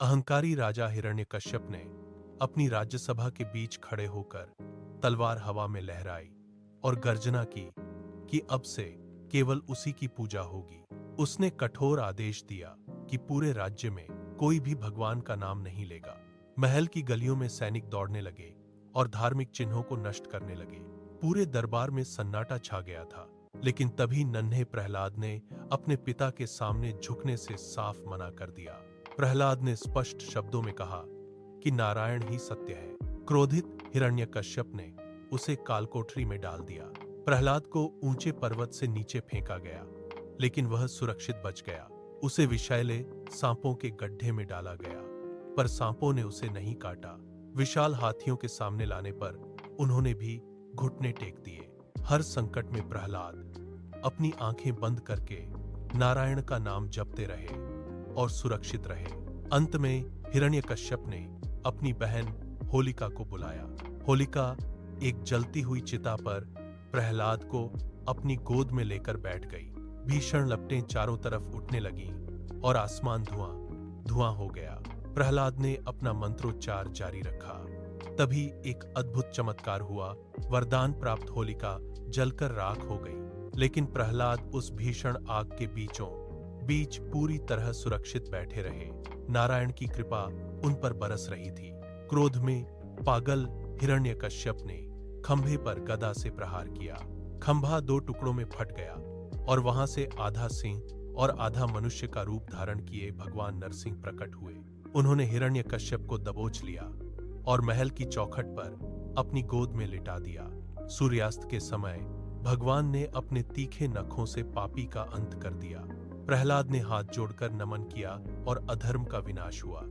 अहंकारी राजा हिरण्यकश्यप ने अपनी राज्यसभा के बीच खड़े होकर तलवार हवा में लहराई और गर्जना की कि अब से केवल उसी की पूजा होगी। उसने कठोर आदेश दिया कि पूरे राज्य में कोई भी भगवान का नाम नहीं लेगा। महल की गलियों में सैनिक दौड़ने लगे और धार्मिक चिन्हों को नष्ट करने लगे। पूरे दरबार में सन्नाटा छा गया था, लेकिन तभी नन्हे प्रहलाद ने अपने पिता के सामने झुकने से साफ मना कर दिया। प्रहलाद ने स्पष्ट शब्दों में कहा कि नारायण ही सत्य है। क्रोधित हिरण्यकश्यप ने उसे कालकोठरी में डाल दिया। प्रहलाद को ऊंचे पर्वत से नीचे फेंका गया, लेकिन वह सुरक्षित बच गया। उसे विषैले सांपों के गड्ढे में डाला गया, पर सांपों ने उसे नहीं काटा। विशाल हाथियों के सामने लाने पर उन्होंने भी घुटने टेक दिए। हर संकट में प्रहलाद अपनी आंखें बंद करके नारायण का नाम जपते रहे और सुरक्षित रहे। अंत में हिरण्यकश्यप ने अपनी बहन होलिका को बुलाया। होलिका एक जलती हुई चिता पर प्रहलाद को अपनी गोद में लेकर बैठ गई। भीषण लपटें चारों तरफ उठने लगीं और आसमान धुआं धुआं हो गया। प्रहलाद ने अपना मंत्रोच्चार जारी रखा। तभी एक अद्भुत चमत्कार हुआ। वरदान प्राप्त होलिका जलकर राख हो गई, लेकिन प्रहलाद उस भीषण आग के बीचों बीच पूरी तरह सुरक्षित बैठे रहे। नारायण की कृपा उन पर बरस रही थी। क्रोध में पागल हिरण्यकश्यप ने खंभे पर गदा से प्रहार किया। खंभा दो टुकड़ों में फट गया और वहां से आधा सिंह और आधा मनुष्य का रूप धारण किए भगवान नरसिंह प्रकट हुए। उन्होंने हिरण्यकश्यप को दबोच लिया और महल की चौखट पर अपनी गोद में लिटा दिया। सूर्यास्त के समय भगवान ने अपने तीखे नखों से पापी का अंत कर दिया। प्रहलाद ने हाथ जोड़कर नमन किया और अधर्म का विनाश हुआ।